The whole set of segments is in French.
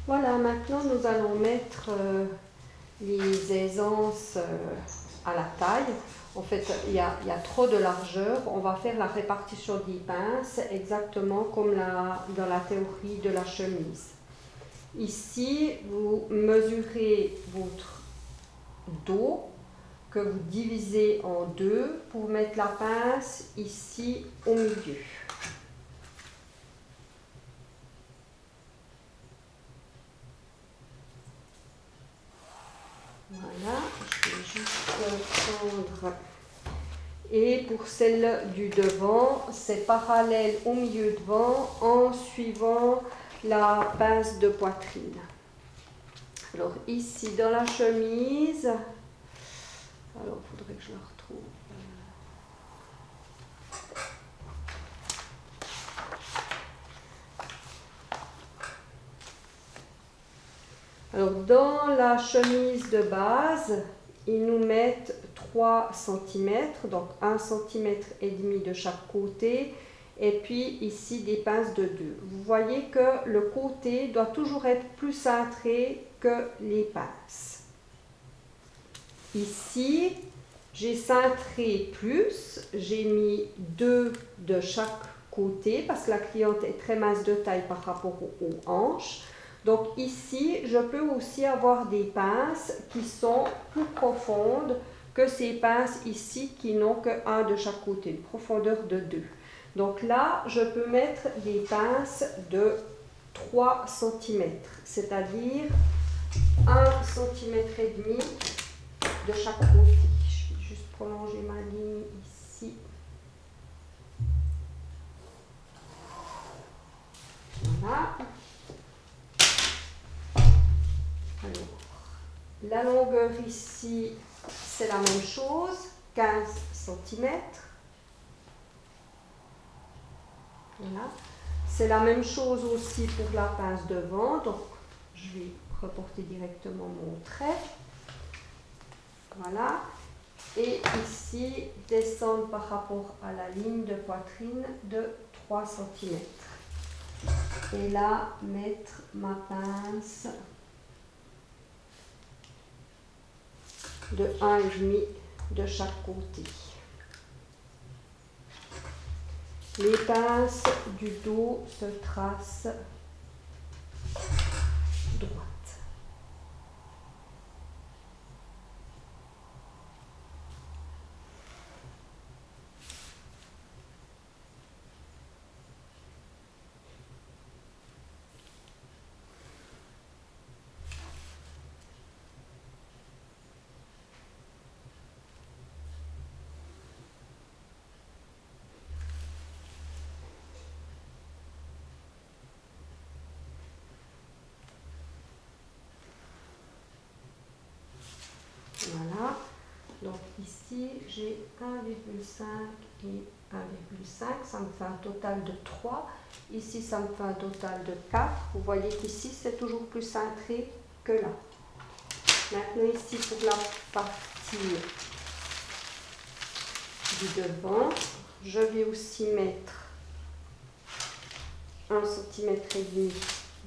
Voilà, maintenant nous allons mettre les aisances à la taille. En fait, il y a trop de largeur. On va faire la répartition des pinces exactement comme dans la théorie de la chemise. Ici, vous mesurez votre dos que vous divisez en deux pour mettre la pince ici au milieu. Voilà, je vais juste prendre. Et pour celle du devant, c'est parallèle au milieu devant en suivant la pince de poitrine. Alors ici dans la chemise, alors il faudrait que je la retrouve. Alors dans la chemise de base, ils nous mettent 3 cm, donc 1,5 cm de chaque côté, et puis ici des pinces de 2. Vous voyez que le côté doit toujours être plus cintré que les pinces. Ici, j'ai cintré plus, j'ai mis 2 de chaque côté parce que la cliente est très mince de taille par rapport aux hanches. Donc ici, je peux aussi avoir des pinces qui sont plus profondes que ces pinces ici qui n'ont qu'un de chaque côté, une profondeur de 2. Donc là, je peux mettre des pinces de 3 cm, c'est-à-dire 1,5 cm de chaque côté. Je vais juste prolonger ma ligne ici. Voilà. Alors, la longueur ici, c'est la même chose, 15 cm. Voilà. C'est la même chose aussi pour la pince devant, donc je vais reporter directement mon trait. Voilà. Et ici, descendre par rapport à la ligne de poitrine de 3 cm. Et là, mettre ma pince de 1,5 de chaque côté. Les pinces du dos se tracent droite. Voilà, donc ici j'ai 1,5 et 1,5, ça me fait un total de 3. Ici ça me fait un total de 4. Vous voyez qu'ici c'est toujours plus cintré que là. Maintenant ici pour la partie du devant, je vais aussi mettre 1,5 cm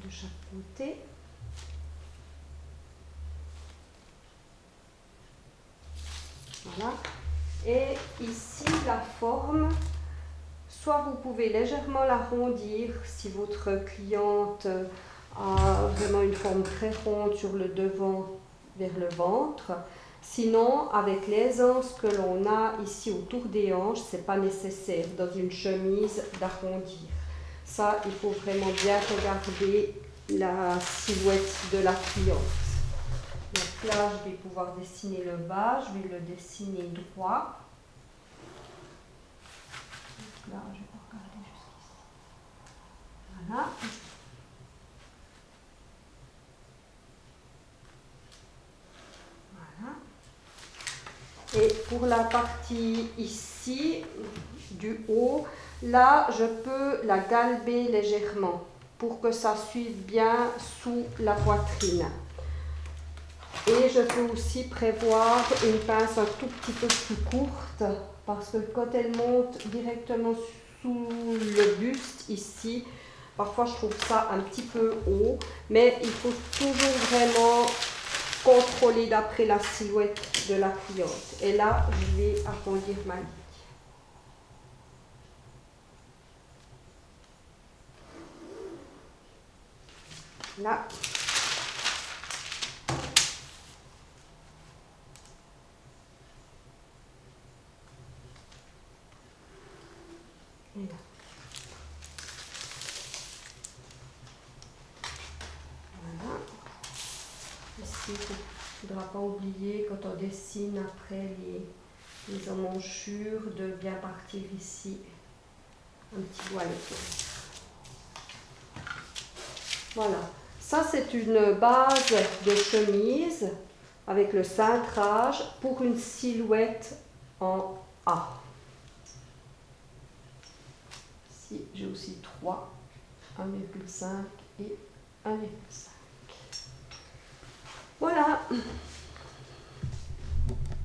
de chaque côté. Voilà. Et ici, la forme, soit vous pouvez légèrement l'arrondir si votre cliente a vraiment une forme très ronde sur le devant vers le ventre. Sinon, avec l'aisance que l'on a ici autour des hanches, ce n'est pas nécessaire dans une chemise d'arrondir. Ça, il faut vraiment bien regarder la silhouette de la cliente. Donc là, je vais pouvoir dessiner le bas, je vais le dessiner droit. Donc là, je vais regarder jusqu'ici. Voilà. Voilà. Et pour la partie ici, du haut, là, je peux la galber légèrement pour que ça suive bien sous la poitrine. Et je peux aussi prévoir une pince un tout petit peu plus courte parce que quand elle monte directement sous le buste ici, Parfois, je trouve ça un petit peu haut, mais il faut toujours vraiment contrôler d'après la silhouette de la cliente. Et là, je vais arrondir ma ligne. Là. Et là. Voilà. Ici, il ne faudra pas oublier quand on dessine après les emmanchures de bien partir ici un petit voile éclair. Voilà, ça c'est une base de chemise avec le cintrage pour une silhouette en A. Ici j'ai aussi 3, 1,5 et 1,5. Voilà.